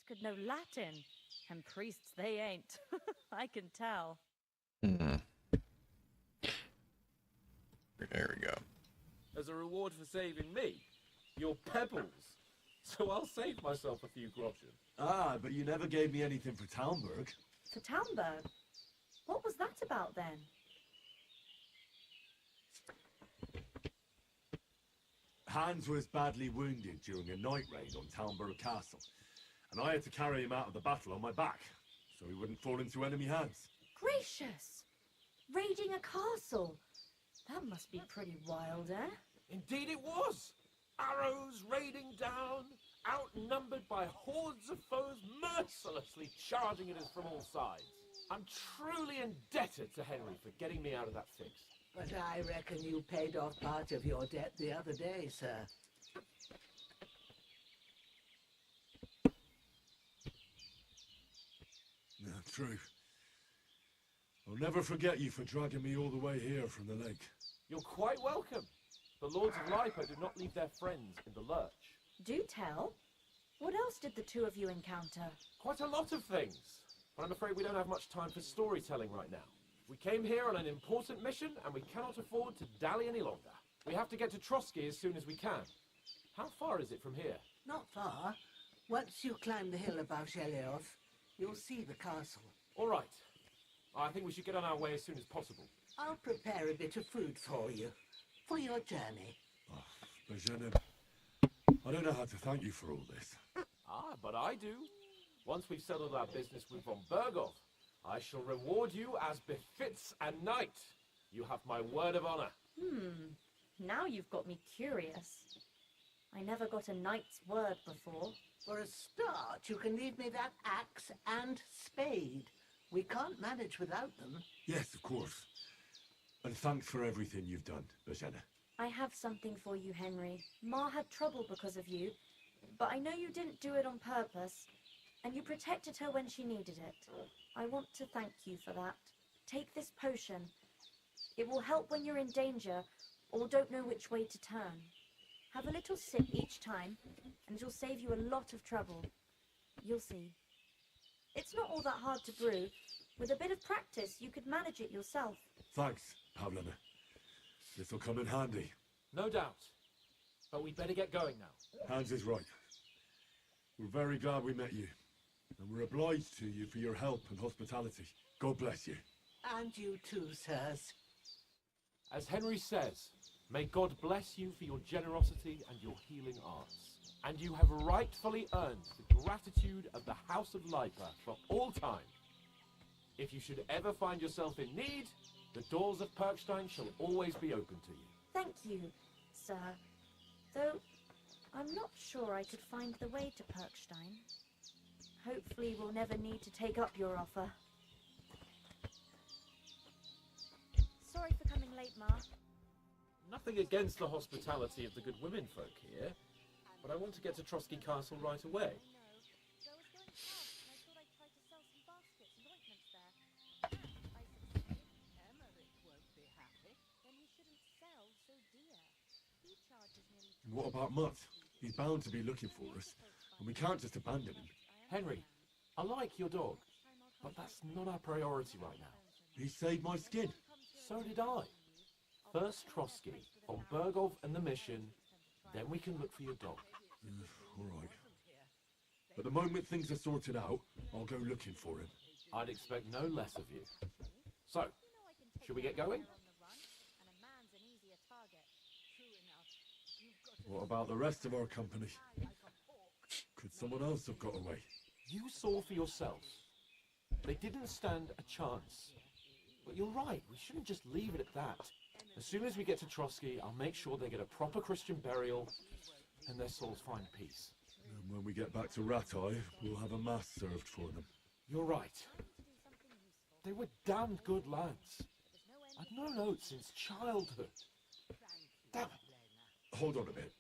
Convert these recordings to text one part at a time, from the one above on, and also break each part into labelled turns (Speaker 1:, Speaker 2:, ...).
Speaker 1: could know Latin. And priests, they ain't. I can tell.
Speaker 2: Hmm. There we go.
Speaker 3: As a reward for saving me, your pebbles. So I'll save myself a few groschen.
Speaker 4: Ah, but you never gave me anything for Talmberg.
Speaker 1: For Talmberg? What was that about then?
Speaker 4: Hans was badly wounded during a night raid on Talmberg Castle, and I had to carry him out of the battle on my back, so he wouldn't fall into enemy hands.
Speaker 1: Gracious! Raiding a castle? That must be pretty wild, eh?
Speaker 3: Indeed it was! Arrows raining down, outnumbered by hordes of foes mercilessly charging at us from all sides. I'm truly indebted to Henry for getting me out of that fix.
Speaker 5: But I reckon you paid off part of your debt the other day, sir.
Speaker 4: Yeah, true. I'll never forget you for dragging me all the way here from the lake.
Speaker 3: You're quite welcome. The Lords of Lipa do not leave their friends in the lurch.
Speaker 1: Do tell. What else did the two of you encounter?
Speaker 3: Quite a lot of things, but I'm afraid we don't have much time for storytelling right now. We came here on an important mission, and we cannot afford to dally any longer. We have to get to Trotsky as soon as we can. How far is it from here?
Speaker 5: Not far. Once you climb the hill above Shelioth, you'll see the castle.
Speaker 3: All right. I think we should get on our way as soon as possible.
Speaker 5: I'll prepare a bit of food for you, for your journey.
Speaker 4: Oh, Eugene, I don't know how to thank you for all this.
Speaker 3: Ah, but I do. Once we've settled our business with von Berghoff, I shall reward you as befits a knight. You have my word of honor.
Speaker 1: Now you've got me curious. I never got a knight's word before.
Speaker 5: For a start, you can leave me that axe and spade. We can't manage without them.
Speaker 4: Yes, of course. And thanks for everything you've done, Eugene.
Speaker 1: I have something for you, Henry. Ma had trouble because of you, but I know you didn't do it on purpose, and you protected her when she needed it. I want to thank you for that. Take this potion. It will help when you're in danger or don't know which way to turn. Have a little sip each time, and it'll save you a lot of trouble. You'll see. It's not all that hard to brew. With a bit of practice, you could manage it yourself.
Speaker 4: Thanks, Pavlina. This'll come in handy.
Speaker 3: No doubt. But we'd better get going now.
Speaker 4: Hans is right. We're very glad we met you. And we're obliged to you for your help and hospitality. God bless you.
Speaker 5: And you too, sirs.
Speaker 3: As Henry says, may God bless you for your generosity and your healing arts. And you have rightfully earned the gratitude of the House of Lipa for all time. If you should ever find yourself in need, the doors of Perkstein shall always be open to you.
Speaker 1: Thank you, sir. Though, I'm not sure I could find the way to Perkstein. Hopefully we'll never need to take up your offer. Sorry for coming late, Ma.
Speaker 3: Nothing against the hospitality of the good women folk here, but I want to get to Trotsky Castle right away.
Speaker 4: And what about Mutt? He's bound to be looking for us, and we can't just abandon him.
Speaker 3: Henry, I like your dog, but that's not our priority right now.
Speaker 4: He saved my skin.
Speaker 3: So did I. First Trotsky, von Berghoff and the mission, then we can look for your dog.
Speaker 4: All right. But the moment things are sorted out, I'll go looking for him.
Speaker 3: I'd expect no less of you. So, should we get going?
Speaker 4: What about the rest of our company? Could someone else have got away?
Speaker 3: You saw for yourself. They didn't stand a chance. But you're right, we shouldn't just leave it at that. As soon as we get to Trotsky, I'll make sure they get a proper Christian burial and their souls find peace.
Speaker 4: And when we get back to Ratai, we'll have a mass served for them.
Speaker 3: You're right. They were damned good lads. I've known Oates since childhood. Damn it.
Speaker 4: Hold on a bit.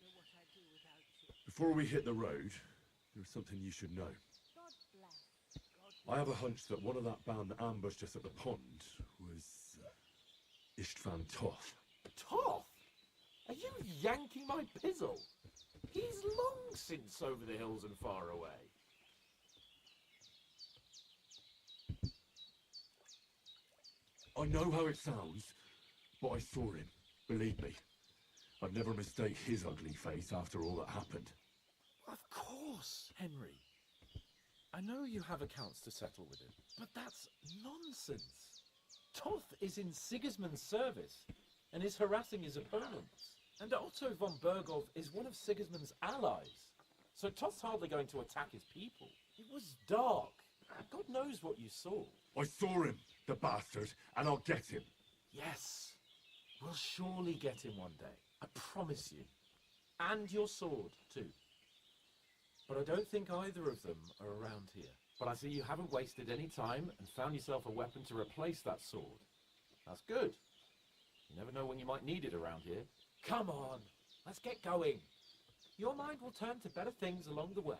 Speaker 4: Before we hit the road, there's something you should know. I have a hunch that one of that band that ambushed us at the pond was Istvan Toth.
Speaker 3: Toth? Are you yanking my pizzle? He's long since over the hills and far away.
Speaker 4: I know how it sounds, but I saw him. Believe me. I'd never mistake his ugly face after all that happened.
Speaker 3: Of course, Henry. I know you have accounts to settle with him, but that's nonsense. Toth is in Sigismund's service and is harassing his opponents. And Otto von Bergov is one of Sigismund's allies. So Toth's hardly going to attack his people. It was dark. God knows what you saw.
Speaker 4: I saw him, the bastard, and I'll get him.
Speaker 3: Yes, we'll surely get him one day. I promise you. And your sword, too. But I don't think either of them are around here. But I see you haven't wasted any time and found yourself a weapon to replace that sword. That's good. You never know when you might need it around here. Come on, let's get going. Your mind will turn to better things along the way.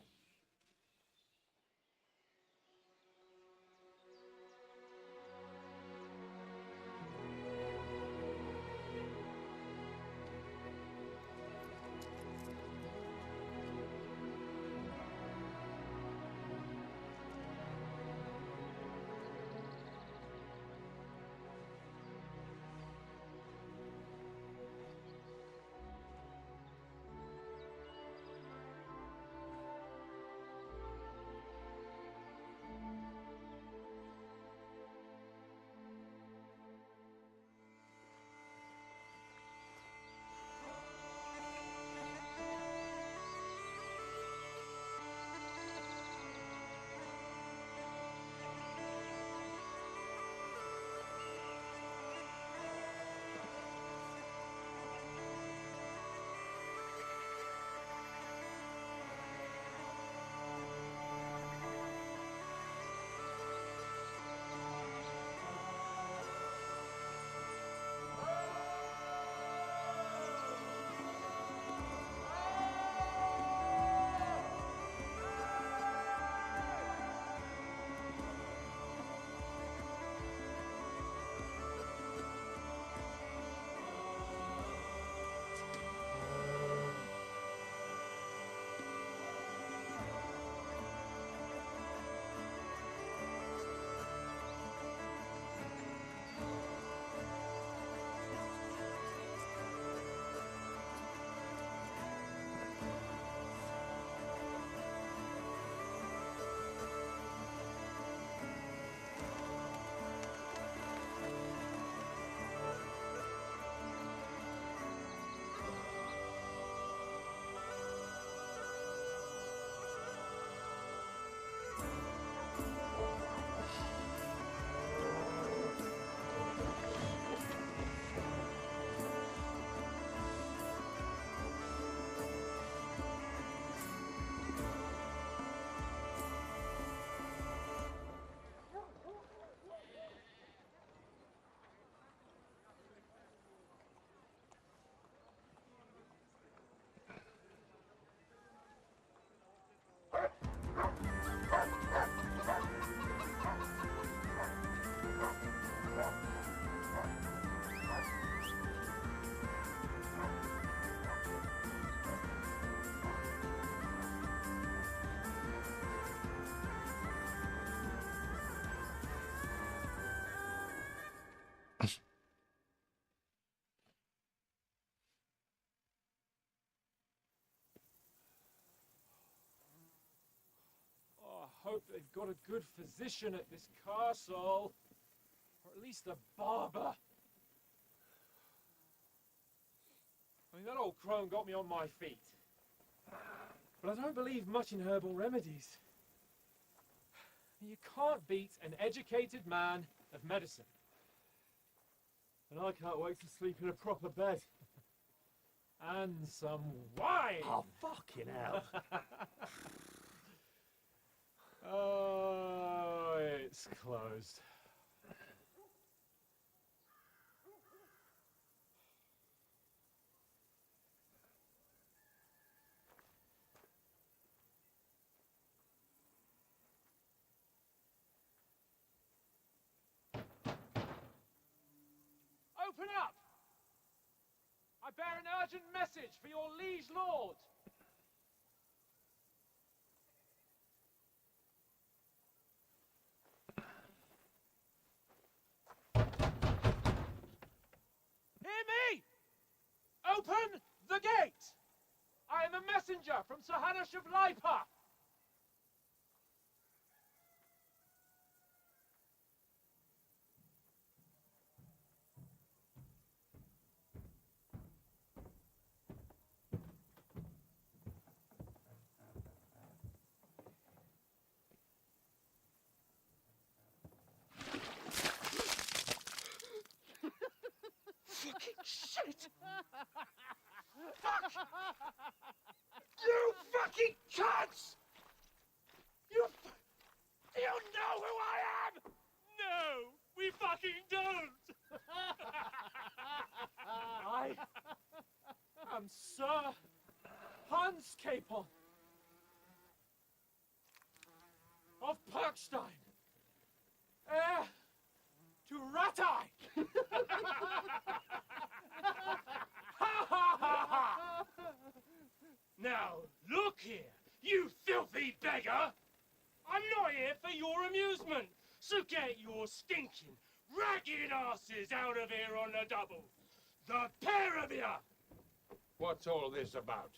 Speaker 3: I hope they've got a good physician at this castle. Or at least a barber. I mean, that old crone got me on my feet. But I don't believe much in herbal remedies. You can't beat an educated man of medicine. And I can't wait to sleep in a proper bed. And some wine!
Speaker 5: Oh, fucking hell.
Speaker 3: Oh, it's closed. Open up! I bear an urgent message for your liege lord. the messenger from Sir Hanash of Lipa!
Speaker 6: Fucking shit! Fuck! You fucking cunts! Do you know who I am? No, we fucking don't!
Speaker 3: I am Sir Hans Capon of Perkstein, heir to Ratai!
Speaker 6: Now, look here, you filthy beggar! I'm not here for your amusement, so get your stinking, ragged asses out of here on the double! The pair of you!
Speaker 7: What's all this about?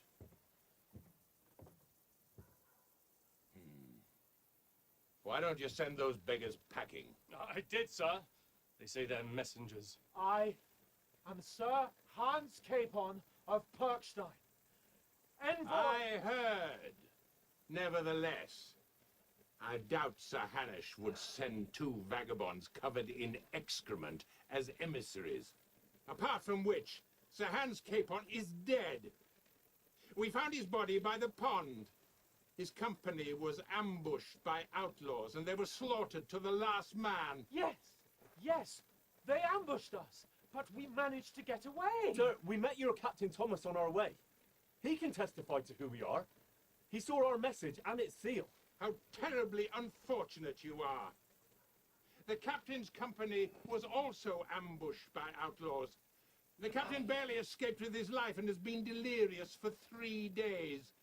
Speaker 7: Why don't you send those beggars packing?
Speaker 6: I did, sir. They say they're messengers.
Speaker 3: I am Sir Hans Capon of Perkstein, envoy...
Speaker 7: I heard. Nevertheless, I doubt Sir Hanash would send two vagabonds covered in excrement as emissaries. Apart from which, Sir Hans Capon is dead. We found his body by the pond. His company was ambushed by outlaws, and they were slaughtered to the last man.
Speaker 3: Yes, they ambushed us, but we managed to get away.
Speaker 8: Sir, we met your Captain Thomas on our way. He can testify to who we are. He saw our message and its seal.
Speaker 7: How terribly unfortunate you are. The captain's company was also ambushed by outlaws. The captain barely escaped with his life and has been delirious for 3 days.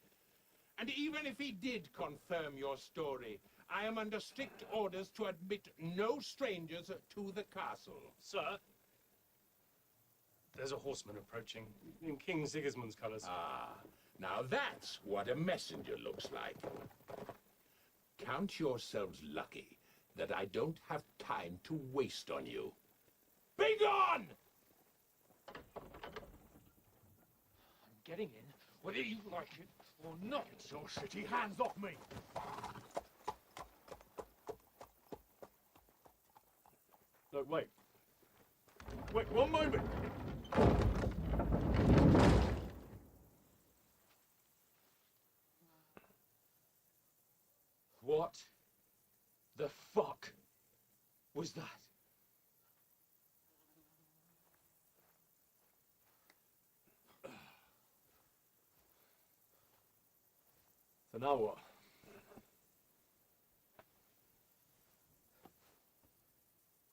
Speaker 7: And even if he did confirm your story, I am under strict orders to admit no strangers to the castle.
Speaker 6: Sir, there's a horseman approaching in King Sigismund's colours.
Speaker 7: Ah, now that's what a messenger looks like. Count yourselves lucky that I don't have time to waste on you. Be gone!
Speaker 6: I'm getting in, whether you like it or not. So shitty, hands off me!
Speaker 8: No, wait. Wait, one moment!
Speaker 6: What the fuck was that?
Speaker 8: So now what?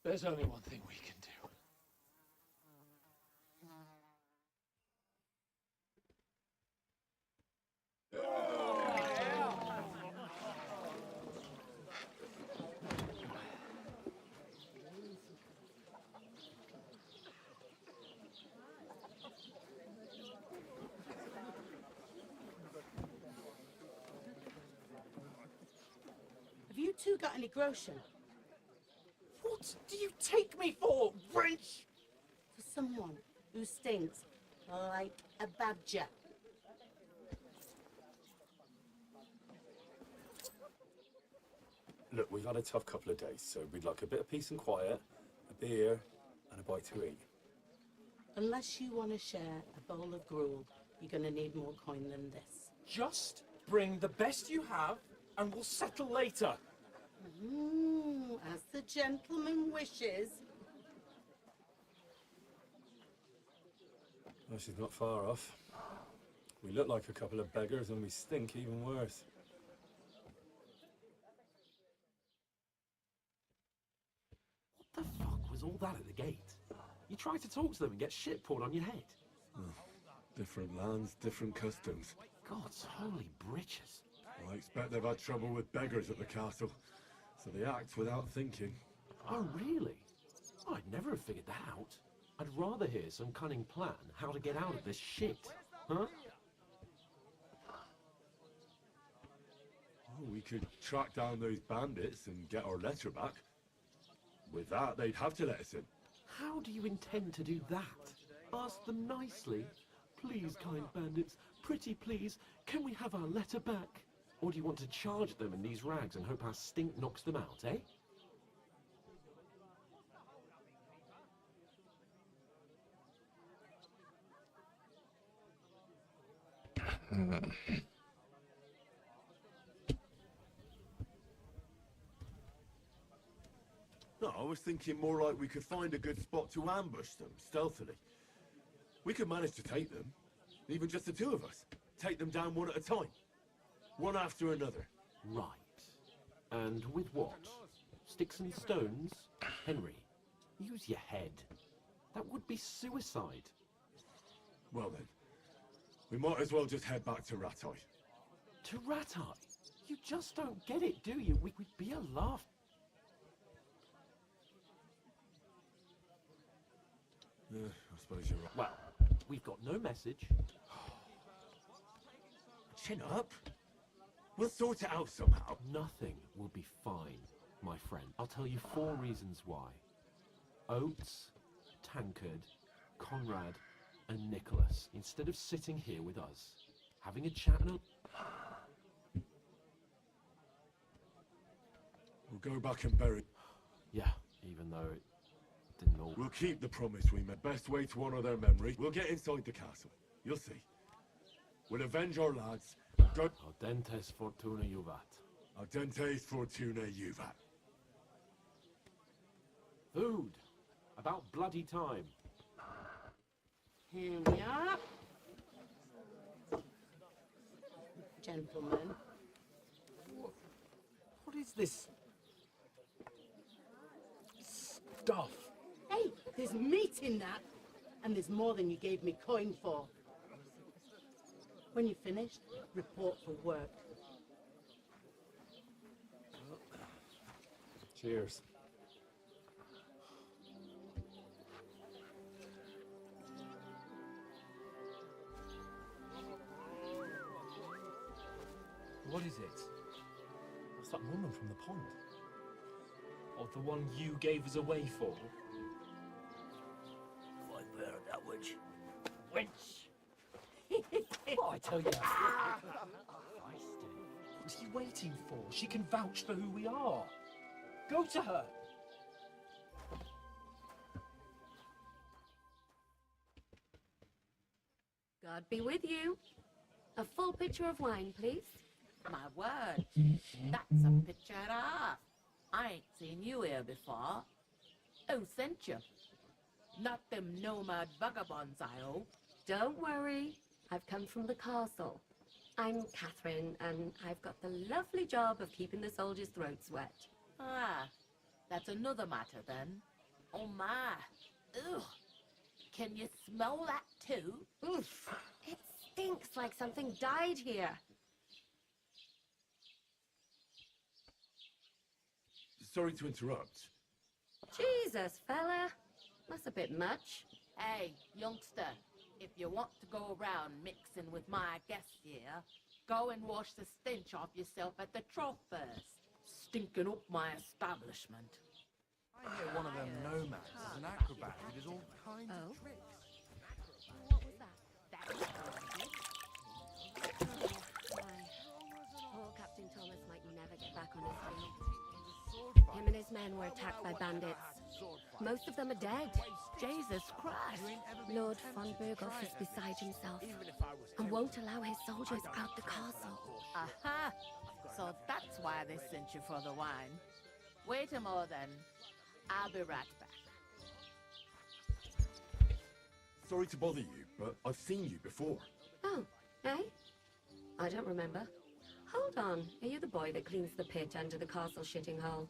Speaker 6: There's only one thing we can do.
Speaker 5: Have you two got any groschen?
Speaker 8: What do you take me for, wench?
Speaker 5: For someone who stinks like a badger.
Speaker 8: Look, we've had a tough couple of days, so we'd like a bit of peace and quiet, a beer, and a bite to eat.
Speaker 5: Unless you want to share a bowl of gruel, you're going to need more coin than this.
Speaker 8: Just bring the best you have, and we'll settle later.
Speaker 5: As the gentleman wishes.
Speaker 8: Well, she's not far off. We look like a couple of beggars, and we stink even worse.
Speaker 3: What the fuck was all that at the gate? You tried to talk to them and get shit poured on your head.
Speaker 4: Different lands, different customs.
Speaker 3: God's holy britches.
Speaker 4: I expect they've had trouble with beggars at the castle, so they act without thinking.
Speaker 3: Oh, really? I'd never have figured that out. I'd rather hear some cunning plan how to get out of this shit. Huh?
Speaker 4: Well, we could track down those bandits and get our letter back. With that, they'd have to let us in.
Speaker 3: How do you intend to do that? Ask them nicely. Please, kind bandits, pretty please, can we have our letter back? Or do you want to charge them in these rags and hope our stink knocks them out, eh?
Speaker 4: No, I was thinking more like we could find a good spot to ambush them, stealthily. We could manage to take them, even just the two of us. Take them down one at a time. One after another.
Speaker 3: Right. And with what? Sticks and stones? Henry, use your head. That would be suicide.
Speaker 4: Well then, we might as well just head back to Ratai.
Speaker 3: To Ratai? You just don't get it, do you? We'd be a laugh.
Speaker 4: I suppose you're right.
Speaker 3: Well, we've got no message.
Speaker 4: Chin up. We'll sort it out somehow.
Speaker 3: Nothing will be fine, my friend. I'll tell you 4 reasons why. Oates, Tankard, Conrad, and Nicholas, instead of sitting here with us, having a chat and
Speaker 4: We'll go back and bury...
Speaker 3: Yeah, even though it didn't all...
Speaker 4: We'll keep the promise we made. Best way to honor their memory. We'll get inside the castle. You'll see. We'll avenge our lads. Go...
Speaker 3: Audentes fortuna juvat.
Speaker 4: Audentes fortuna juvat.
Speaker 3: Food! About bloody time.
Speaker 9: Here we are. Gentlemen.
Speaker 8: What is this stuff?
Speaker 9: Hey, there's meat in that. And there's more than you gave me coin for. When you're finished, report for work.
Speaker 8: Cheers.
Speaker 10: What is it?
Speaker 8: What's that woman from the pond? Or the one you gave us away for?
Speaker 10: I bear that witch. Wench!
Speaker 8: Oh, I tell you. What are you waiting for? She can vouch for who we are. Go to her.
Speaker 11: God be with you. A full pitcher of wine, please.
Speaker 12: My word, that's a picture and a half. I ain't seen you here before. Who sent you? Not them nomad vagabonds, I hope.
Speaker 11: Don't worry. I've come from the castle. I'm Catherine, and I've got the lovely job of keeping the soldiers' throats wet.
Speaker 12: Ah, that's another matter then. Oh my, ugh. Can you smell that too?
Speaker 11: Oof. It stinks like something died here.
Speaker 4: Sorry to interrupt.
Speaker 11: Jesus, fella. That's a bit much.
Speaker 12: Hey, youngster, if you want to go around mixing with my guests here, go and wash the stench off yourself at the trough first. Stinking up my establishment.
Speaker 10: I hear one of them nomads is an acrobat who does all kinds of tricks.
Speaker 11: What was that? Poor Captain Thomas might never get back on his feet. Him and his men were attacked by bandits. Most of them are dead.
Speaker 12: Jesus Christ!
Speaker 11: Lord von Berghoff is beside himself and won't allow his soldiers out the castle.
Speaker 12: Aha! So that's why they sent you for the wine. Wait a more then. I'll be right back.
Speaker 4: Sorry to bother you, but I've seen you before.
Speaker 11: Oh, eh? I don't remember. Hold on. Are you the boy that cleans the pit under the castle shitting hole?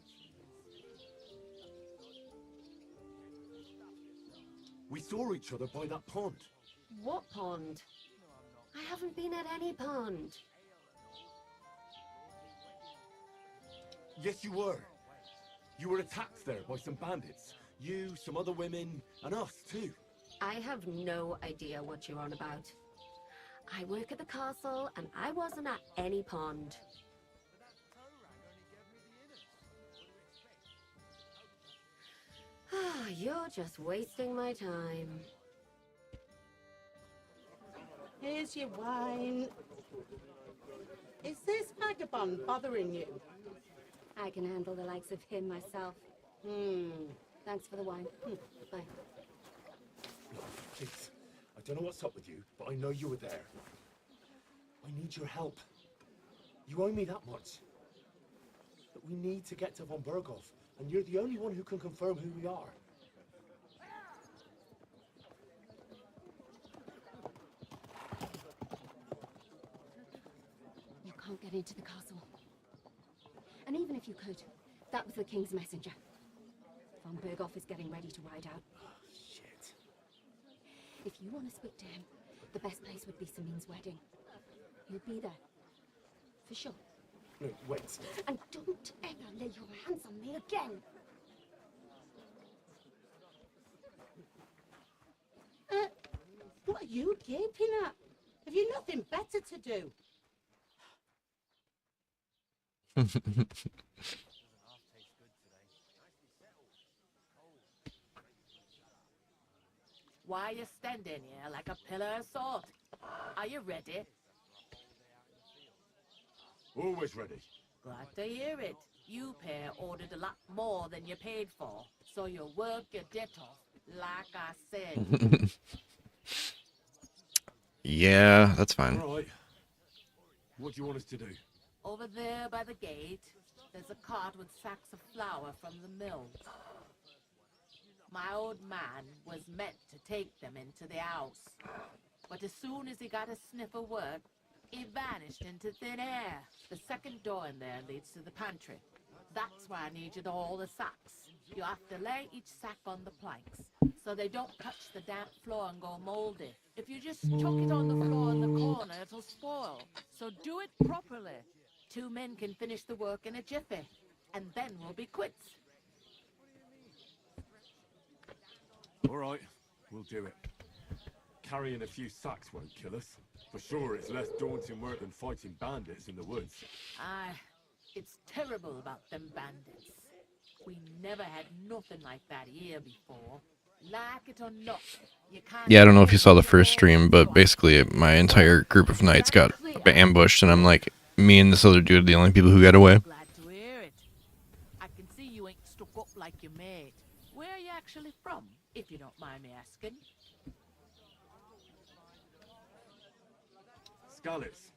Speaker 4: We saw each other by that pond.
Speaker 11: What pond? I haven't been at any pond.
Speaker 4: Yes, you were. You were attacked there by some bandits. You, some other women, and us too.
Speaker 11: I have no idea what you're on about. I work at the castle, and I wasn't at any pond. You're just wasting my time.
Speaker 9: Here's your wine. Is this vagabond bothering you?
Speaker 11: I can handle the likes of him myself. Thanks for the wine. Bye.
Speaker 8: Please, I don't know what's up with you, but I know you were there. I need your help. You owe me that much. But we need to get to von Berghoff, and you're the only one who can confirm who we are.
Speaker 11: You can't get into the castle. And even if you could, that was the king's messenger. Von Berghoff is getting ready to ride out.
Speaker 8: Shit.
Speaker 11: If you want to speak to him, the best place would be Samin's wedding. He'll be there. For sure.
Speaker 8: No, wait.
Speaker 11: And don't ever lay your hands on me again.
Speaker 9: What are you gaping at? Have you nothing better to do?
Speaker 12: Why are you standing here like a pillar of salt? Are you ready?
Speaker 4: Always ready.
Speaker 12: Glad to hear it. You pair ordered a lot more than you paid for, so you work your debt off, like I said.
Speaker 2: Yeah, that's fine.
Speaker 4: All right. What do you want us to do?
Speaker 12: Over there by the gate, there's a cart with sacks of flour from the mill. My old man was meant to take them into the house, but as soon as he got a sniff of work, he vanished into thin air. The second door in there leads to the pantry. That's why I need you to haul the sacks. You have to lay each sack on the planks, so they don't touch the damp floor and go moldy. If you just chuck it on the floor in the corner, it'll spoil. So do it properly. 2 men can finish the work in a jiffy, and then we'll be quits.
Speaker 4: All right, we'll do it. Carrying a few sacks won't kill us. For sure, it's less daunting work than fighting bandits in the woods.
Speaker 12: Aye, it's terrible about them bandits. We never had nothing like that here before. Like it or not, you can't...
Speaker 2: Yeah, I don't know if you saw the first stream, but basically my entire group of knights got ambushed, and I'm like, me and this other dude are the only people who got away.
Speaker 12: Glad to hear it. I can see you ain't stuck up like your mate. Where are you actually from, if you don't mind me asking?
Speaker 4: Scallops.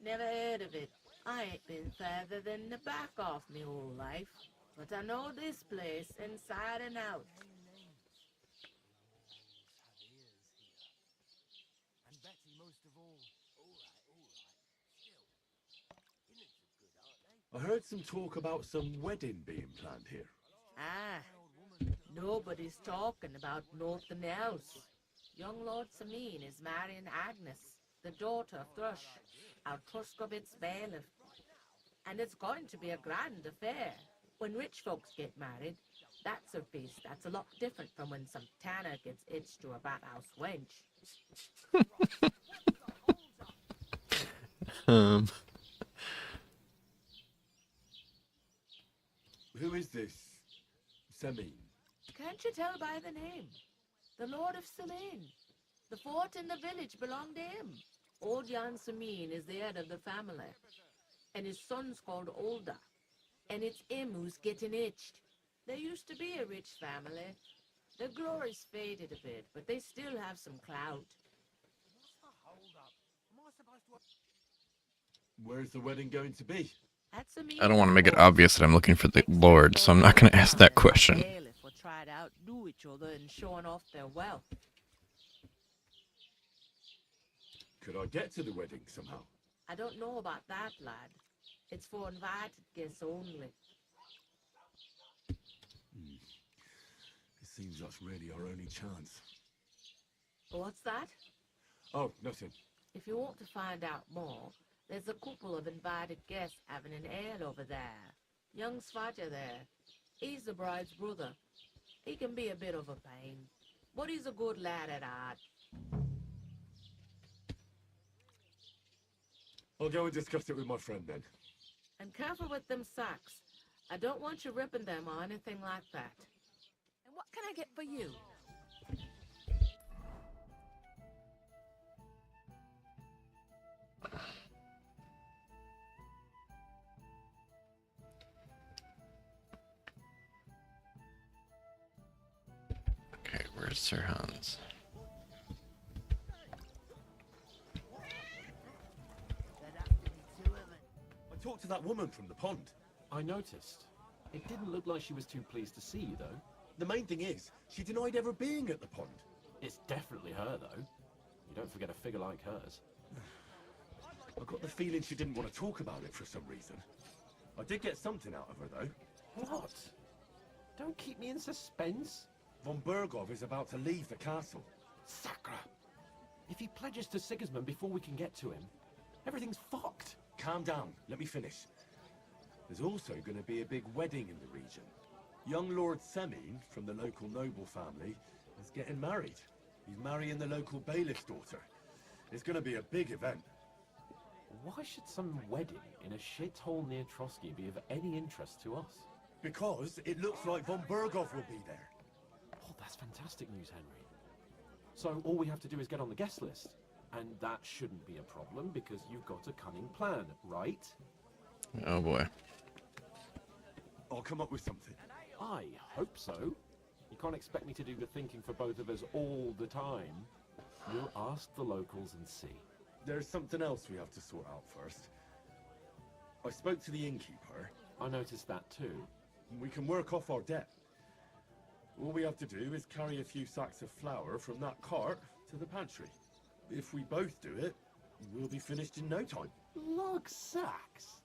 Speaker 12: Never heard of it. I ain't been further than the back off me whole life. But I know this place inside and out.
Speaker 4: I heard some talk about some wedding being planned here.
Speaker 12: Ah, nobody's talking about nothing else. Young Lord Samin is marrying Agnes, the daughter of Thrush, our Truskovitz bailiff. And it's going to be a grand affair. When rich folks get married, that's a feast that's a lot different from when some tanner gets hitched to a bathhouse wench.
Speaker 4: Who is this? Semin?
Speaker 12: Can't you tell by the name? The Lord of Selene. The fort and the village belong to him. Old Jan Samin is the head of the family. And his son's called Olda. And it's him who's getting itched. There used to be a rich family. Their glory's faded a bit, but they still have some clout.
Speaker 4: Where's the wedding going to be?
Speaker 2: I don't want to make it obvious that I'm looking for the Lord, so I'm not going to ask that question.
Speaker 12: Bailiff will try to outdo each other in showing off their wealth.
Speaker 4: Could I get to the wedding somehow?
Speaker 12: I don't know about that, lad. It's for invited guests only.
Speaker 4: It seems that's really our only chance.
Speaker 12: What's that?
Speaker 4: Oh, nothing.
Speaker 12: If you want to find out more, there's a couple of invited guests having an ale over there. Young Svaja there. He's the bride's brother. He can be a bit of a pain, but he's a good lad at heart.
Speaker 4: I'll go and discuss it with my friend then.
Speaker 12: And careful with them sacks. I don't want you ripping them or anything like that. And what can I get for you?
Speaker 2: Okay, where's Sir Hans?
Speaker 4: I talked to that woman from the pond.
Speaker 3: I noticed. It didn't look like she was too pleased to see you, though.
Speaker 4: The main thing is, she denied ever being at the pond.
Speaker 3: It's definitely her, though. You don't forget a figure like hers.
Speaker 4: I got the feeling she didn't want to talk about it for some reason. I did get something out of her, though.
Speaker 3: What? Don't keep me in suspense.
Speaker 4: Von Bergov is about to leave the castle.
Speaker 3: Sacre! If he pledges to Sigismund before we can get to him, everything's fucked.
Speaker 4: Calm down, let me finish. There's also going to be a big wedding in the region. Young Lord Semin, from the local noble family, is getting married. He's marrying the local bailiff's daughter. It's going to be a big event.
Speaker 3: Why should some wedding in a shithole near Trotsky be of any interest to us?
Speaker 4: Because it looks like Von Bergov will be there.
Speaker 3: Oh, that's fantastic news, Henry. So all we have to do is get on the guest list. And that shouldn't be a problem because you've got a cunning plan, right?
Speaker 2: Oh boy.
Speaker 4: I'll come up with something.
Speaker 3: I hope so. You can't expect me to do the thinking for both of us all the time. We'll ask the locals and see.
Speaker 4: There's something else we have to sort out first. I spoke to the innkeeper.
Speaker 3: I noticed that too.
Speaker 4: We can work off our debt. All we have to do is carry a few sacks of flour from that cart to the pantry. If we both do it, we'll be finished in no time.
Speaker 3: Lug sacks?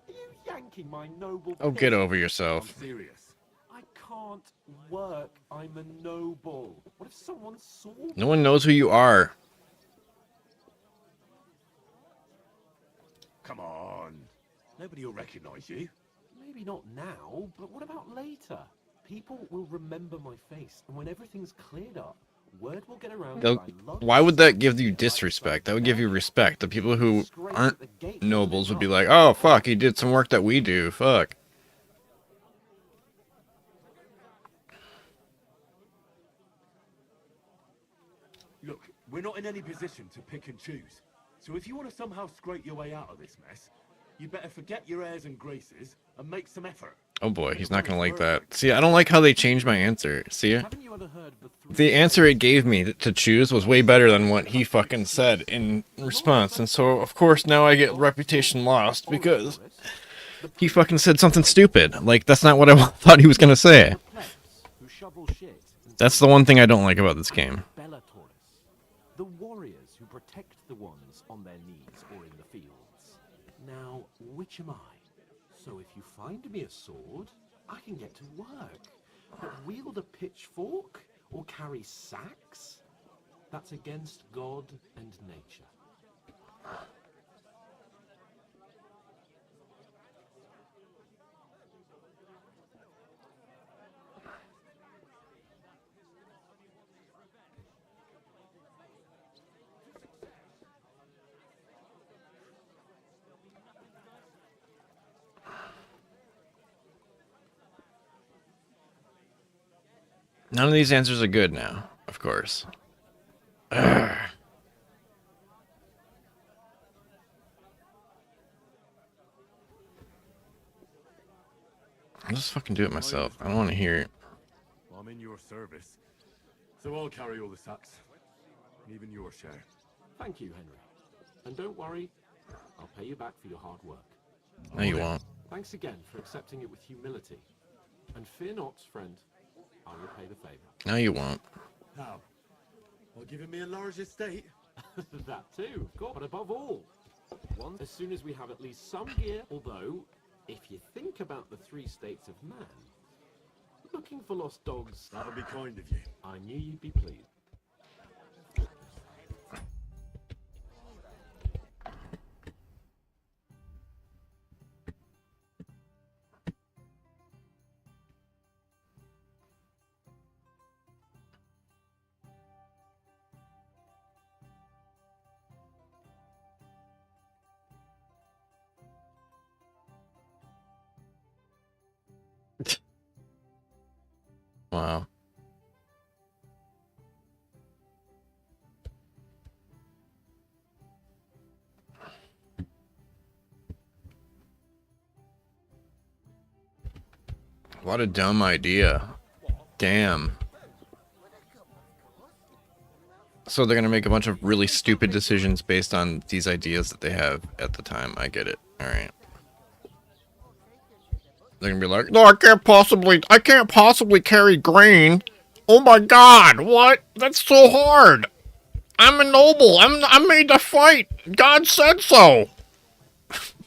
Speaker 3: Are you yanking my noble
Speaker 2: Oh,
Speaker 3: piss?
Speaker 2: get over
Speaker 4: I'm
Speaker 2: yourself.
Speaker 4: serious.
Speaker 3: I can't work. I'm a noble. What if someone saw me?
Speaker 2: No one knows who you are.
Speaker 4: Come on. Nobody will recognize you.
Speaker 3: Maybe not now, but what about later? People will remember my face, and when everything's cleared up, word will get around that I love
Speaker 2: Why would that give you disrespect? That would give you respect. The people who aren't nobles would be like, oh, fuck, he did some work that we do. Fuck.
Speaker 4: Look, we're not in any position to pick and choose. So if you want to somehow scrape your way out of this mess, you better forget your airs and graces and make some effort.
Speaker 2: Oh boy, he's not gonna like that. See, I don't like how they changed my answer. See it?
Speaker 3: Haven't you ever heard
Speaker 2: The answer it gave me to choose was way better than what he fucking said in response. And so, of course, now I get reputation lost because he fucking said something stupid. Like, that's not what I thought he was gonna say.
Speaker 3: who shovel shit?
Speaker 2: That's the one thing I don't like about this game.
Speaker 3: The warriors who protect the ones on their knees or in the fields. Now, which am I? So if you find me a sword, I can get to work. But wield a pitchfork or carry sacks? That's against God and nature.
Speaker 2: None of these answers are good now, of course. Ugh. I'll just fucking do it myself. I don't want to hear it.
Speaker 4: I'm in your service, so I'll carry all the sacks, even your share.
Speaker 3: Thank you, Henry. And don't worry, I'll pay you back for your hard work.
Speaker 2: No, you won't.
Speaker 3: Thanks again for accepting it with humility. And fear not, friend, I will pay the favor.
Speaker 2: No, you won't.
Speaker 4: How? While giving me a large estate?
Speaker 3: That too, of course. But above all, as soon as we have at least some gear, although, if you think about the 3 states of man, looking for lost dogs...
Speaker 4: That'll be kind of you.
Speaker 3: I knew you'd be pleased.
Speaker 2: What a dumb idea. Damn. So they're gonna make a bunch of really stupid decisions based on these ideas that they have at the time. I get it. Alright. They're gonna be like, no, I can't possibly carry grain. Oh my god, what? That's so hard. I'm a noble. I'm made to fight. God said so.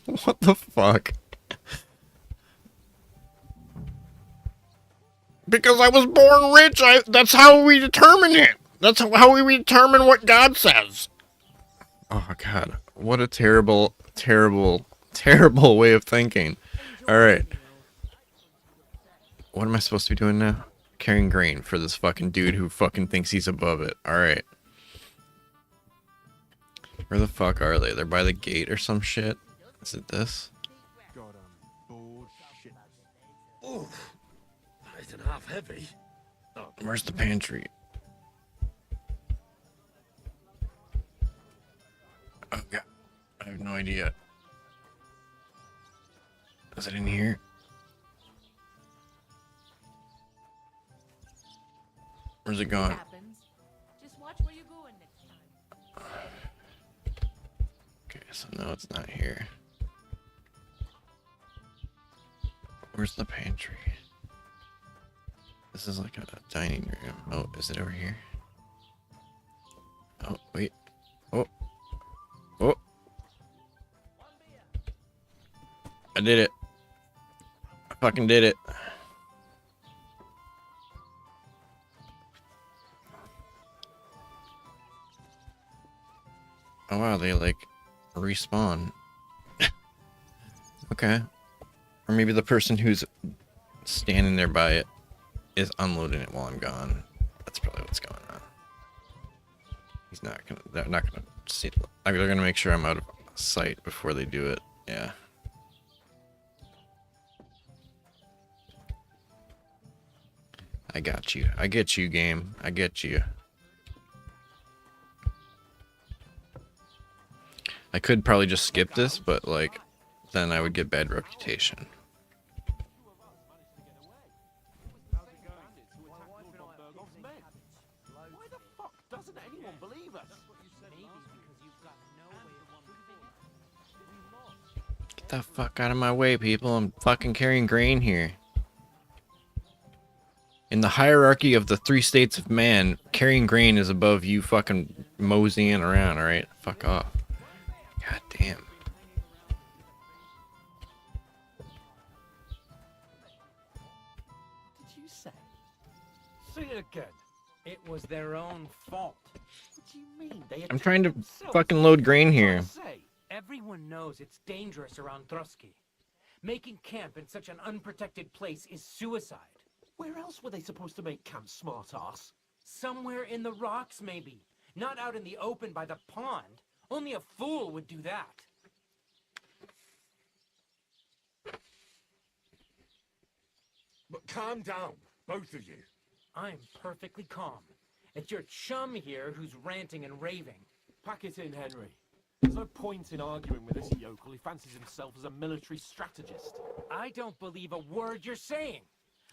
Speaker 2: What the fuck? Because I was born rich. That's how we determine it. That's how we determine what God says. Oh god, what a terrible, terrible, terrible way of thinking. All right. What am I supposed to be doing now? Carrying grain for this fucking dude who fucking thinks he's above it. All right. Where the fuck are they? They're by the gate or some shit. Is it this?
Speaker 4: Oh, that isn't half heavy. Oh.
Speaker 2: Where's the pantry? Oh god, I have no idea. Is it in here? Where's it gone?
Speaker 12: Just watch where you're going next time.
Speaker 2: Okay, so no, it's not here. Where's the pantry? This is like a dining room. Oh, is it over here? Oh, wait. Oh. Oh. I did it. I fucking did it. Oh wow, they like respawn. Okay. Or maybe the person who's standing there by it is unloading it while I'm gone. That's probably what's going on. He's not gonna, they're not gonna see, they're gonna make sure I'm out of sight before they do it. Yeah. I got you. I get you, game. I get you. I could probably just skip this, but like, then I would get bad reputation.
Speaker 3: Why the fuck doesn't anyone believe us?
Speaker 2: Get the fuck out of my way, people. I'm fucking carrying grain here. In the hierarchy of the 3 states of man, carrying grain is above you fucking moseying around, alright? Fuck off. God damn.
Speaker 3: Did you say?
Speaker 13: Say it again. It was their own fault.
Speaker 3: What do you mean?
Speaker 2: I'm trying to fucking load grain here.
Speaker 13: Everyone knows it's dangerous around Drusky. Making camp in such an unprotected place is suicide.
Speaker 3: Where else were they supposed to make camp, smart-ass?
Speaker 13: Somewhere in the rocks, maybe. Not out in the open by the pond. Only a fool would do that.
Speaker 4: But calm down, both of you.
Speaker 13: I'm perfectly calm. It's your chum here who's ranting and raving.
Speaker 3: Pack it in, Henry. There's no point in arguing with this yokel. He fancies himself as a military strategist.
Speaker 13: I don't believe a word you're saying.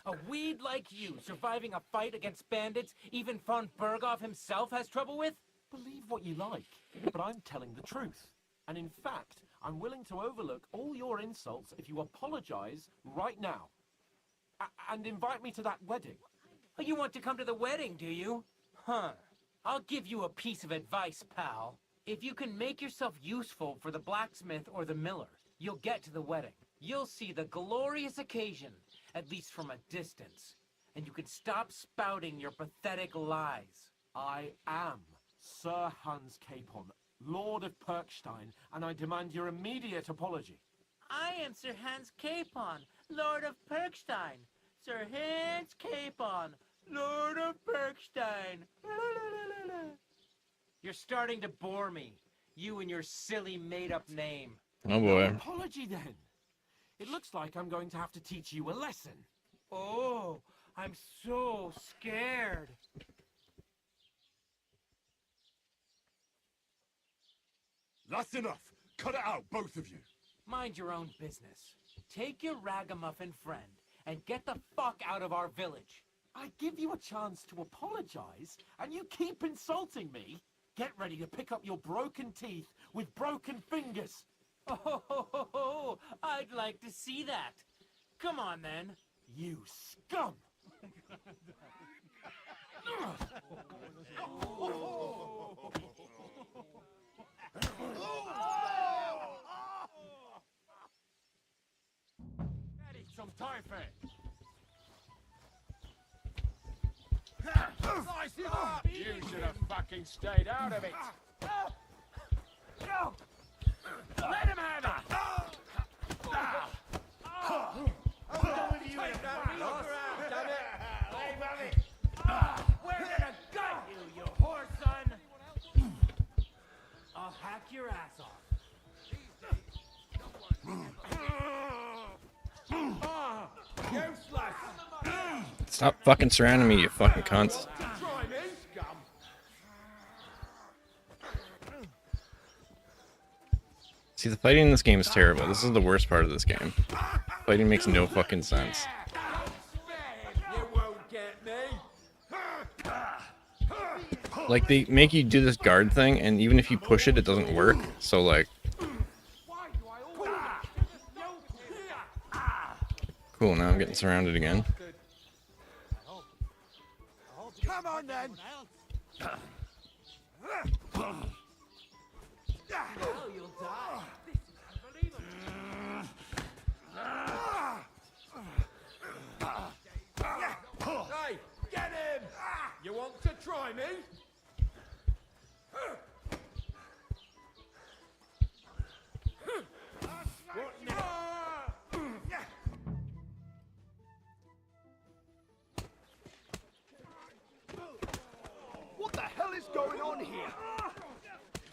Speaker 13: A weed like you surviving a fight against bandits even von Berghoff himself has trouble with?
Speaker 3: Believe what you like, but I'm telling the truth. And in fact, I'm willing to overlook all your insults if you apologize right now. And invite me to that wedding.
Speaker 13: Oh, you want to come to the wedding, do you? Huh. I'll give you a piece of advice, pal. If you can make yourself useful for the blacksmith or the miller, you'll get to the wedding. You'll see the glorious occasion, at least from a distance. And you can stop spouting your pathetic lies.
Speaker 3: I am Sir Hans Capon, Lord of Perkstein, and I demand your immediate apology.
Speaker 13: I am Sir Hans Capon, Lord of Perkstein. Sir Hans Capon, Lord of Perkstein. You're starting to bore me. You and your silly made-up name.
Speaker 2: Oh boy.
Speaker 3: No apology then. It looks like I'm going to have to teach you a lesson.
Speaker 13: Oh, I'm so scared.
Speaker 4: That's enough. Cut it out, both of you.
Speaker 13: Mind your own business. Take your ragamuffin friend and get the fuck out of our village.
Speaker 3: I give you a chance to apologize, and you keep insulting me. Get ready to pick up your broken teeth with broken fingers.
Speaker 13: Oh, I'd like to see that. Come on, then.
Speaker 3: You scum! Eddie, some TaienV. You should have fucking stayed out of it. No! Let him have it!
Speaker 13: We're gonna gut you, you whore son! I'll hack your ass off.
Speaker 3: Useless!
Speaker 2: Stop fucking surrounding me, you fucking cunts.
Speaker 3: Try me, scum!
Speaker 2: See, the fighting in this game is terrible. This is the worst part of this game. Fighting makes no fucking sense.
Speaker 3: You won't get me!
Speaker 2: Like, they make you do this guard thing, and even if you push it, it doesn't work. So, like... Cool, now I'm getting surrounded again.
Speaker 3: Come on then!
Speaker 13: Now you'll die.
Speaker 3: Hey, get him! You want to try me? What now?
Speaker 10: What the hell is going on here?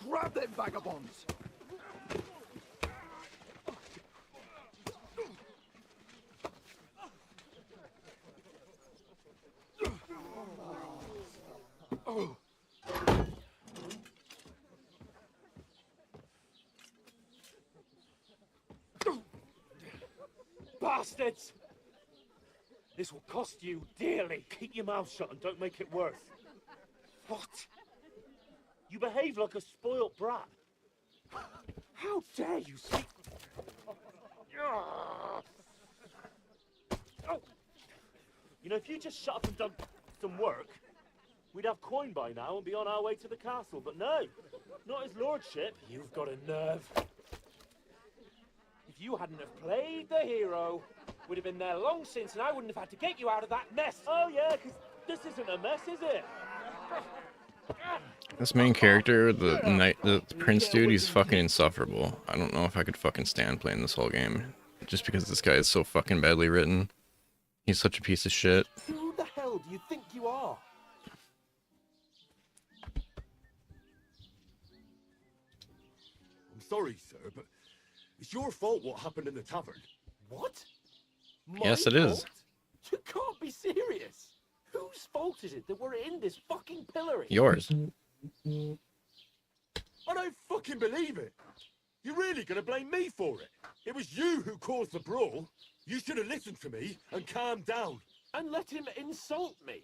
Speaker 10: Grab them vagabonds! Oh.
Speaker 6: Bastards! This will cost you dearly. Keep your mouth shut and don't make it worse. What? You behave like a spoilt brat. How dare you speak? Oh. You know, if you just shut up and done some work, we'd have coin by now and be on our way to the castle. But no, not his lordship. You've got a nerve. If you hadn't have played the hero, we'd have been there long since, and I wouldn't have had to get you out of that mess. Oh yeah, because this isn't a mess, is it?
Speaker 2: This main character, the prince dude, he's fucking insufferable. I don't know if I could fucking stand playing this whole game. Just because this guy is so fucking badly written. He's such a piece of shit.
Speaker 3: Who the hell do you think you are?
Speaker 4: I'm sorry, sir, but it's your fault what happened in the tavern.
Speaker 3: What?
Speaker 2: Yes, it is.
Speaker 3: You can't be serious. Whose fault is it that we're in this fucking pillory?
Speaker 2: Yours.
Speaker 4: I don't fucking believe it. You're really gonna blame me for it? It was you who caused the brawl. You should have listened to me and calmed down.
Speaker 3: And let him insult me.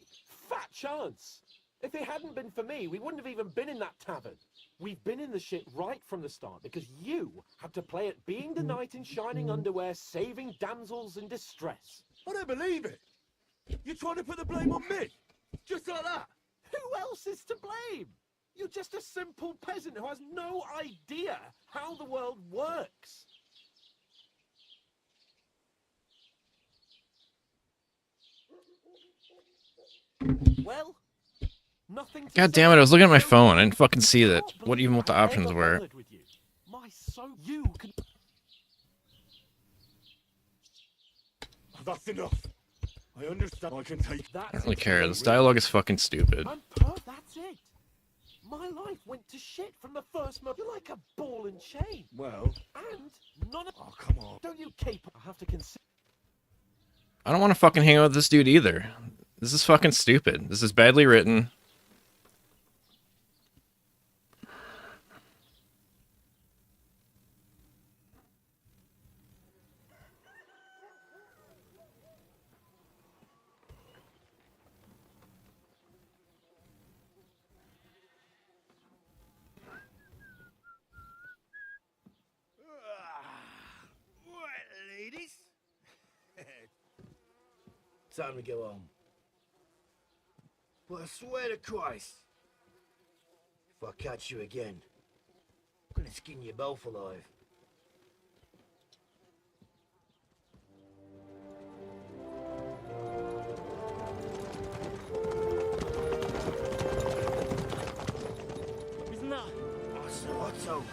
Speaker 3: Fat chance. If it hadn't been for me, we wouldn't have even been in that tavern. We've been in the shit right from the start because you had to play at being the knight in shining underwear, saving damsels in distress.
Speaker 4: I don't believe it. You're trying to put the blame on me? Just like that?
Speaker 3: Who else is to blame? You're just a simple peasant who has no idea how the world works. Well, nothing.
Speaker 2: God damn it, I was looking at my phone. I didn't fucking see that. What even what the options were.
Speaker 3: My so you can.
Speaker 4: That's enough. I understand. I can take that.
Speaker 2: I don't really care. This dialogue is fucking stupid.
Speaker 3: That's it. My life went to shit from the first moment. You're like a ball and chain.
Speaker 4: Well.
Speaker 3: And none of.
Speaker 4: Oh, come on.
Speaker 3: Don't you cape? I have to consider.
Speaker 2: I don't want to fucking hang out with this dude either. This is fucking stupid. This is badly written.
Speaker 10: time to go home. But I swear to Christ, if I catch you again, I'm gonna skin you both alive.
Speaker 13: Isn't that?
Speaker 10: Otto.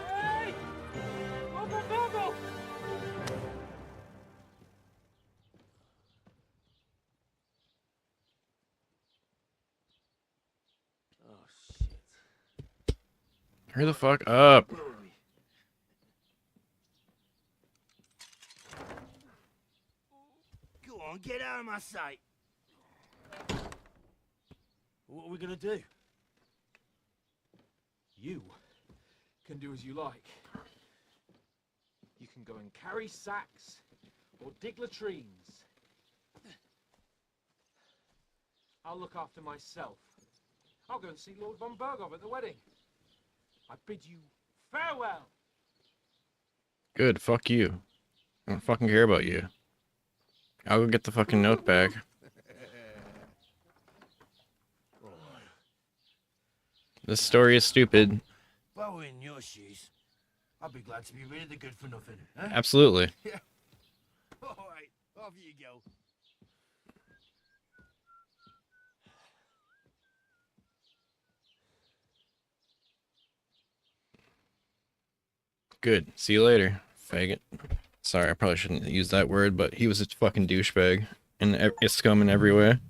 Speaker 13: Hey! Open Virgo!
Speaker 10: Oh, shit.
Speaker 2: Hurry the fuck up.
Speaker 10: Go on, get out of my sight. What are we gonna do?
Speaker 3: You can do as you like. You can go and carry sacks or dig latrines. I'll look after myself. I'll go and see Lord von Bergov at the wedding. I bid you farewell.
Speaker 2: Good, fuck you. I don't fucking care about you. I'll go get the fucking note back. This story is stupid.
Speaker 10: If I were in your shoes, I'd be glad to be rid of the good for nothing. Huh?
Speaker 2: Absolutely.
Speaker 10: Yeah. Alright, off you go.
Speaker 2: Good. See you later, faggot. Sorry, I probably shouldn't use that word, but he was a fucking douchebag. And a scum in every way.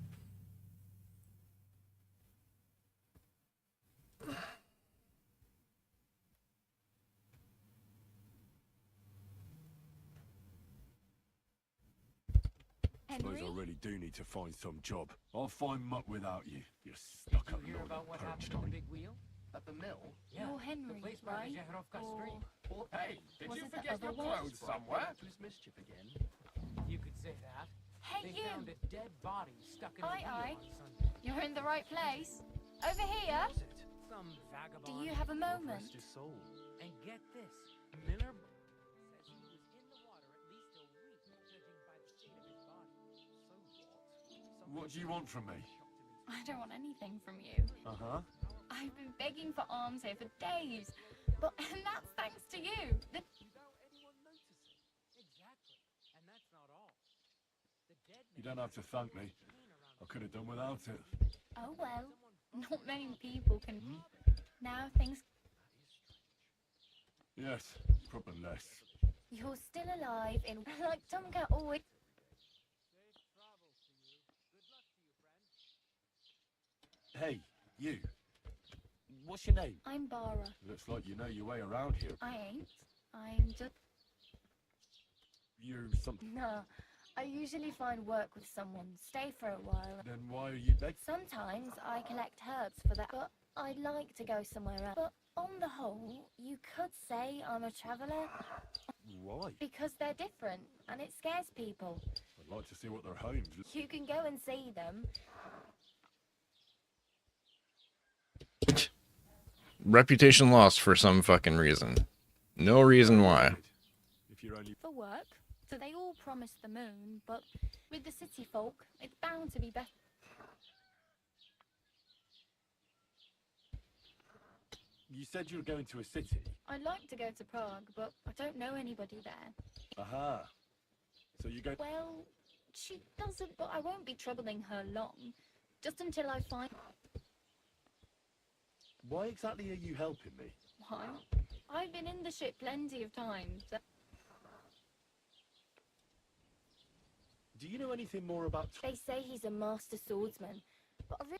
Speaker 4: Suppose I really do need to find some job. I'll find muck without you. You're stuck up
Speaker 13: Hear
Speaker 4: north
Speaker 13: about
Speaker 4: of
Speaker 13: what happened at the
Speaker 4: Perchstein.
Speaker 13: big wheel?
Speaker 14: At the mill?
Speaker 13: Yeah.
Speaker 14: You're Henry,
Speaker 13: the place
Speaker 14: right?
Speaker 13: where Jeherovka Street.
Speaker 14: Or
Speaker 7: Hey, did
Speaker 14: was
Speaker 7: you
Speaker 14: it the
Speaker 7: forget
Speaker 14: other
Speaker 7: your
Speaker 14: one?
Speaker 7: clothes somewhere?
Speaker 14: It was mischief again.
Speaker 13: You could say that.
Speaker 1: Hey,
Speaker 13: They
Speaker 1: you!
Speaker 13: found a dead body stuck in the
Speaker 1: Aye,
Speaker 13: wheel
Speaker 1: aye.
Speaker 13: on Sunday.
Speaker 1: You're in the right place. Over here.
Speaker 14: Was it?
Speaker 13: Some vagabond.
Speaker 1: Do you have a moment?
Speaker 14: Rest his soul.
Speaker 13: And get this, Miller says he was in the water at least a week, judging by the state of his body.
Speaker 14: So what?
Speaker 4: What do you want from me?
Speaker 1: I don't want anything from you.
Speaker 4: Uh-huh.
Speaker 1: I've been begging for alms here for days, but and that's thanks to you.
Speaker 13: Without anyone noticing. Exactly. And that's not all. The dead
Speaker 4: You don't have to thank me. I could have done without it.
Speaker 1: Oh well, not many people can. Now things.
Speaker 4: Yes, probably less.
Speaker 1: You're still alive in like Tomcat always.
Speaker 4: Hey, you. What's your name?
Speaker 1: I'm Bara.
Speaker 4: Looks like you know your way around here.
Speaker 1: I ain't. I'm just.
Speaker 4: You're something.
Speaker 1: Nah. I usually find work with someone, stay for a while.
Speaker 4: Then why are you begging?
Speaker 1: Sometimes I collect herbs for that, but I'd like to go somewhere else. But on the whole, you could say I'm a traveller.
Speaker 4: Why?
Speaker 1: Because they're different, and it scares people.
Speaker 4: I'd like to see what their homes.
Speaker 1: You can go and see them.
Speaker 2: Reputation lost for some fucking reason. No reason why.
Speaker 4: If you're only.
Speaker 1: For work. So they all promise the moon, but with the city folk, it's bound to be better.
Speaker 4: You said you were going to a city.
Speaker 1: I'd like to go to Prague, but I don't know anybody there.
Speaker 4: Aha. So you go.
Speaker 1: Well, she doesn't, but I won't be troubling her long. Just until I find...
Speaker 4: Why exactly are you helping me?
Speaker 1: Why? I've been in the ship plenty of times.
Speaker 4: Do you know anything more about?
Speaker 1: They say he's a master swordsman, but I really...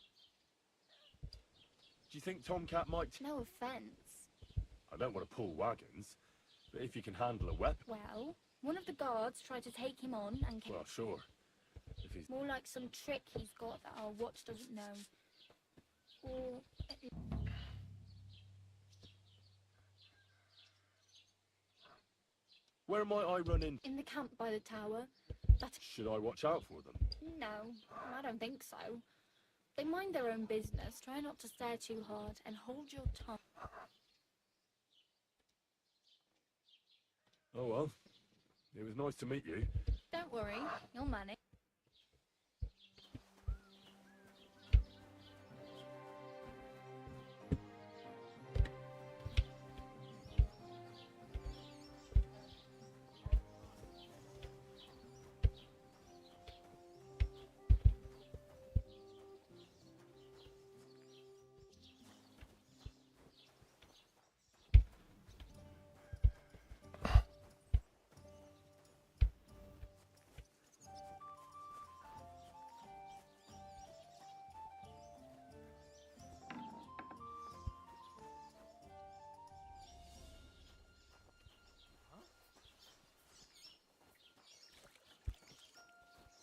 Speaker 4: Do you think Tomcat might?
Speaker 1: No offence.
Speaker 4: I don't want to pull wagons, but if you can handle a weapon.
Speaker 1: Well, one of the guards tried to take him on and came...
Speaker 4: Well, sure. If he's.
Speaker 1: More like some trick he's got that our watch doesn't know. Or...
Speaker 4: Where might I run in?
Speaker 1: In the camp by the tower. That...
Speaker 4: Should I watch out for them?
Speaker 1: No, I don't think so. They mind their own business. Try not to stare too hard and hold your tongue.
Speaker 4: Oh well. It was nice to meet you.
Speaker 15: Don't worry, you'll manage.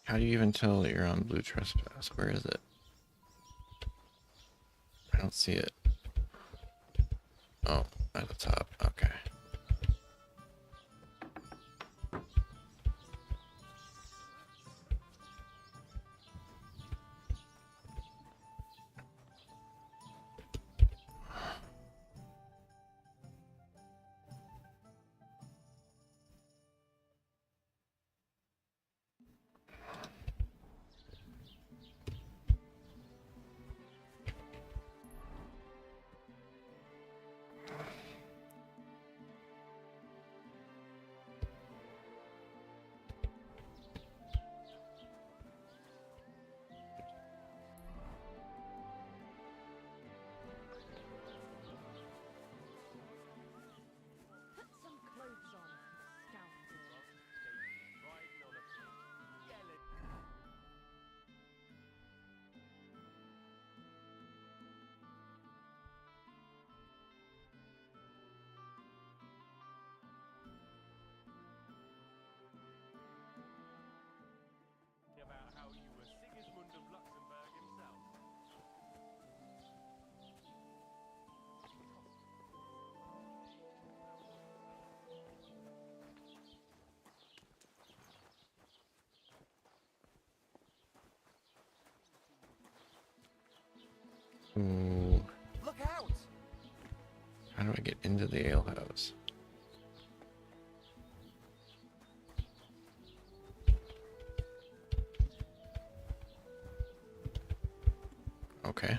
Speaker 2: How do you even tell that you're on Blue Trespass? Where is it? I don't see it. Oh, at the top. Okay.
Speaker 12: Put some clothes on, scoundrel.
Speaker 3: Riding on a pig. Yelling. About how you were Sigismund of Luxembourg himself.
Speaker 2: Ooh.
Speaker 14: Look out!
Speaker 2: How do I get into the alehouse? Okay.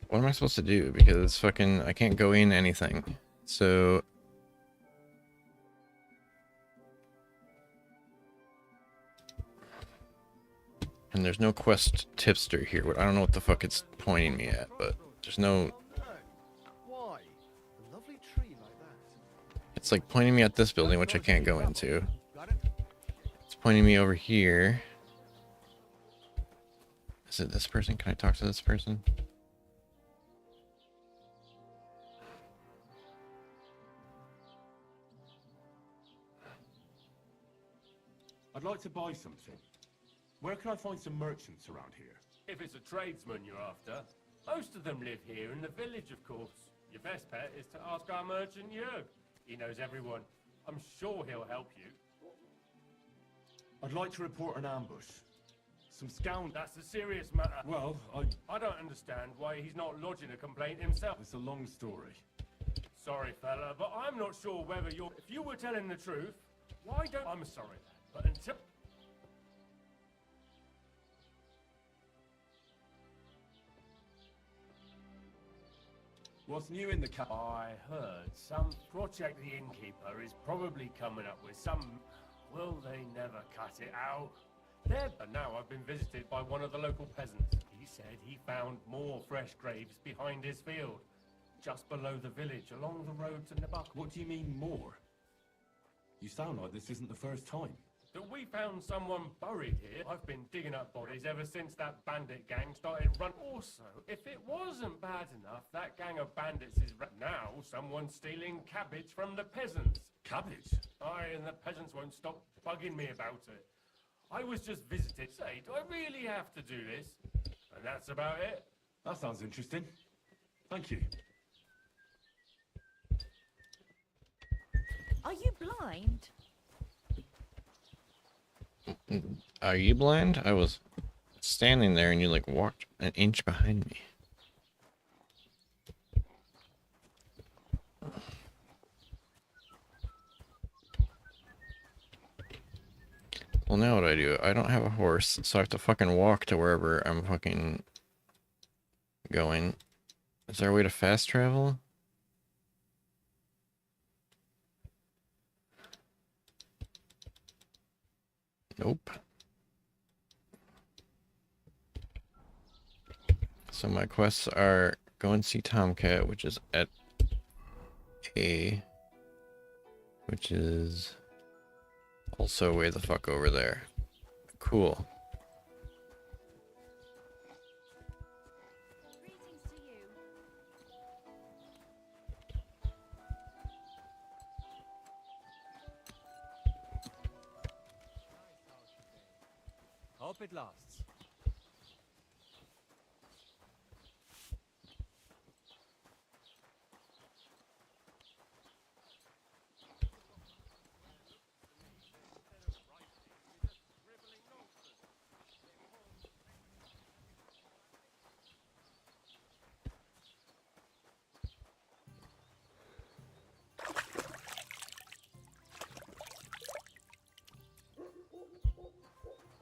Speaker 2: What am I supposed to do? Because fucking I can't go in anything. So and there's no quest tipster here. I don't know what the fuck it's pointing me at, but there's no.
Speaker 14: Why? A lovely tree like that.
Speaker 2: It's like pointing me at this building, which I can't go into. It's pointing me over here. Is it this person? Can I talk to this person?
Speaker 4: I'd like to buy something. Where can I find some merchants around here?
Speaker 3: If it's a tradesman you're after, most of them live here in the village, of course. Your best bet is to ask our merchant Jörg. He knows everyone. I'm sure he'll help you.
Speaker 4: I'd like to report an ambush. Some scoundrels.
Speaker 3: That's a serious matter.
Speaker 4: Well,
Speaker 3: I don't understand why he's not lodging a complaint himself.
Speaker 4: It's a long story.
Speaker 3: Sorry, fella, but I'm not sure whether you're... If you were telling the truth, why don't... I'm sorry, lad, but until...
Speaker 4: What's new in the camp?
Speaker 3: I heard some project the innkeeper is probably coming up with some... Will they never cut it out? There, but now I've been visited by one of the local peasants.
Speaker 6: He said he found more fresh graves behind his field, just below the village, along the road to Nabuck.
Speaker 4: What do you mean, more? You sound like this isn't the first time.
Speaker 6: That we found someone buried here. I've been digging up bodies ever since that bandit gang started running. Also, if it wasn't bad enough, that gang of bandits is now someone's stealing cabbage from the peasants.
Speaker 4: Cabbage?
Speaker 6: Aye, and the peasants won't stop bugging me about it. I was just visited. Say, do I really have to do this? And that's about it.
Speaker 4: That sounds interesting. Thank you.
Speaker 1: Are you blind?
Speaker 2: Are you blind? I was standing there and you like walked an inch behind me. Well, now what do I do? I don't have a horse, so I have to fucking walk to wherever I'm fucking going. Is there a way to fast travel? Nope. So my quests are go and see Tomcat, which is at A, which is also way the fuck over there. Cool.
Speaker 13: Hope it lasts.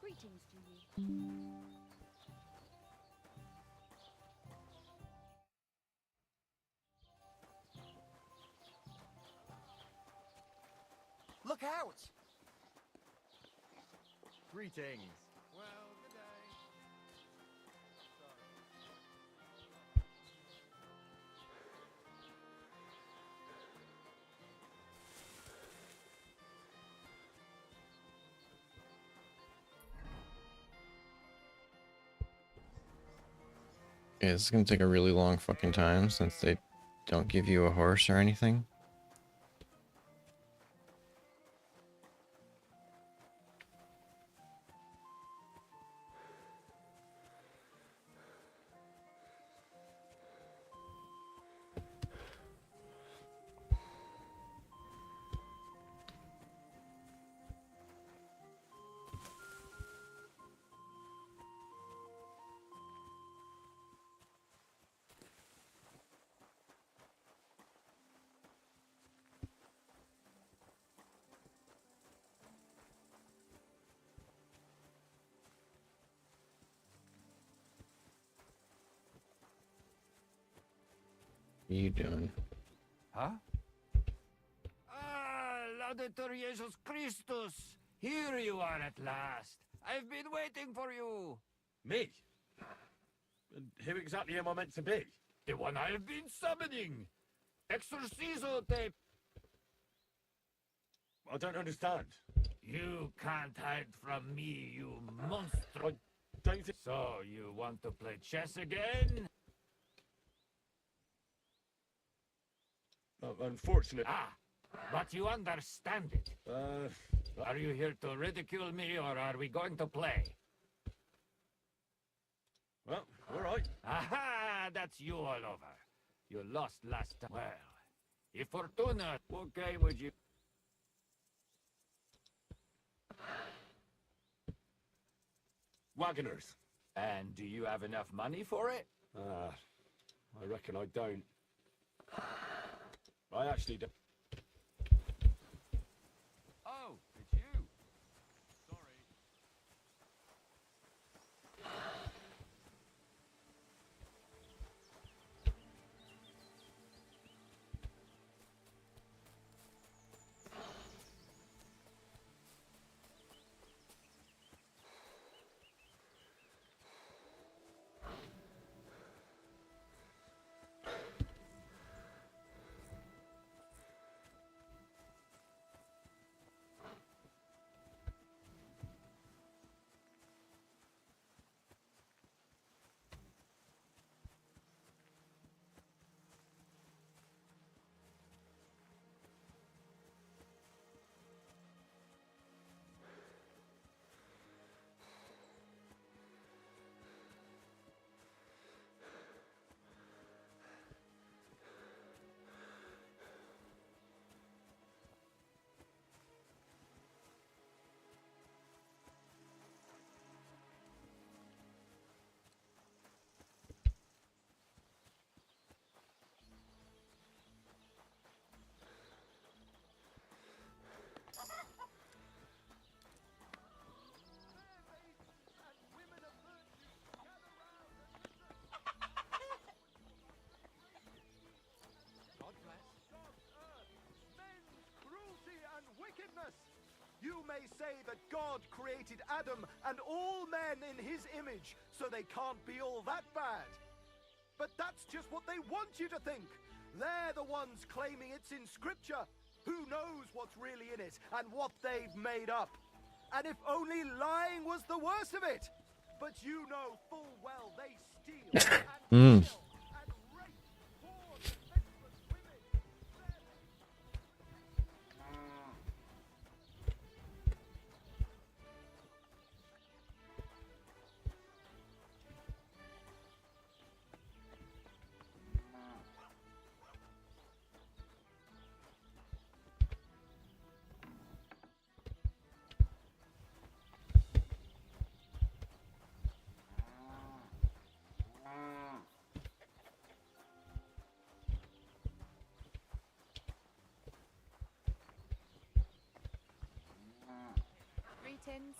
Speaker 1: Greetings to you.
Speaker 14: Look out! Greetings. Well, good day.
Speaker 2: Yeah, this is gonna take a really long fucking time since they don't give you a horse or anything. What are you doing?
Speaker 13: Huh?
Speaker 10: Ah, Laudetur Jesus Christus! Here you are at last. I've been waiting for you.
Speaker 4: Me? And who exactly am I meant to be?
Speaker 10: The one I have been summoning. Exorcizo te...
Speaker 4: I don't understand.
Speaker 10: You can't hide from me, you monster.
Speaker 4: Don't think...
Speaker 10: So, you want to play chess again?
Speaker 4: Unfortunately...
Speaker 10: Ah, but you understand it. Are you here to ridicule me, or are we going to play?
Speaker 4: Well, all right.
Speaker 10: Aha, that's you all over. You lost last time. Well, if Fortuna, what game would you...
Speaker 4: Wagoners.
Speaker 10: And do you have enough money for it?
Speaker 4: I reckon I don't. I actually don't.
Speaker 10: Oh, it's you. Sorry.
Speaker 14: You may say that God created Adam and all men in his image, so they can't be all that bad. But that's just what they want you to think. They're the ones claiming it's in Scripture. Who knows what's really in it and what they've made up? And if only lying was the worst of it. But you know full well they steal and kill and rape poor defenseless women.
Speaker 15: Greetings.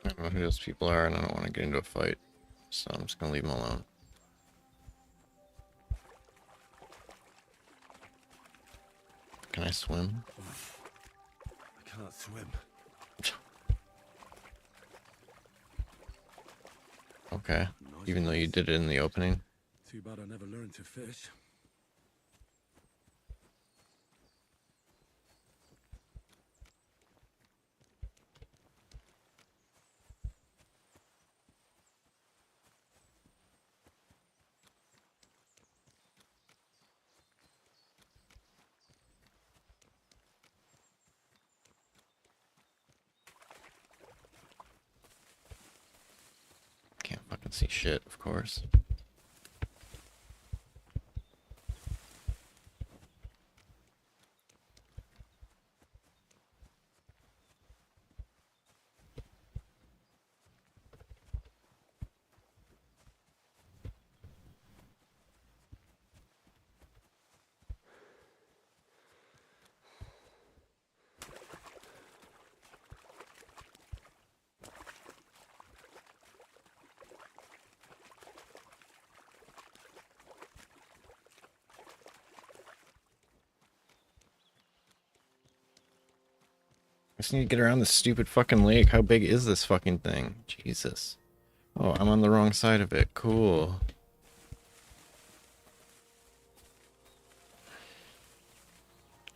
Speaker 2: I don't know who those people are, and I don't want to get into a fight, so I'm just gonna leave them alone. Can I swim?
Speaker 4: I can't swim.
Speaker 2: Okay, even though you did it in the opening.
Speaker 4: Too bad I never learned to fish.
Speaker 2: Can't fucking see shit, of course. I just need to get around this stupid fucking lake. How big is this fucking thing? Jesus. Oh, I'm on the wrong side of it. Cool.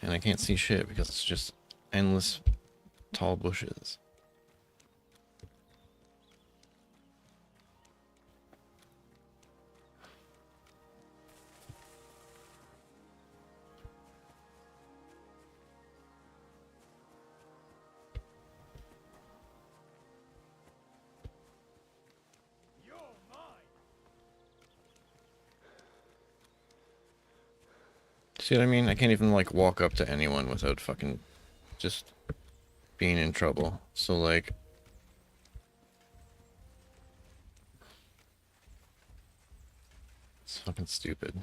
Speaker 2: And I can't see shit because it's just endless tall bushes.
Speaker 6: You're mine.
Speaker 2: See what I mean? I can't even, like, walk up to anyone without fucking just being in trouble. So, like... It's fucking stupid.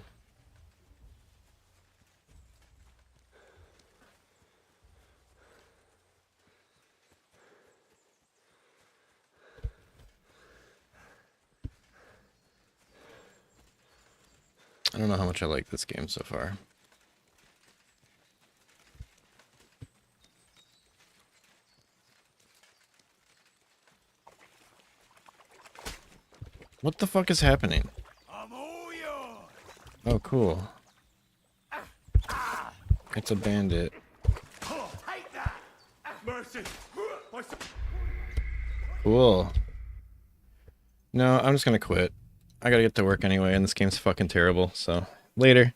Speaker 2: I don't know how much I like this game so far. What the fuck is happening? Oh, cool. It's a bandit. Cool. No, I'm just gonna quit. I gotta get to work anyway, and this game's fucking terrible, so later.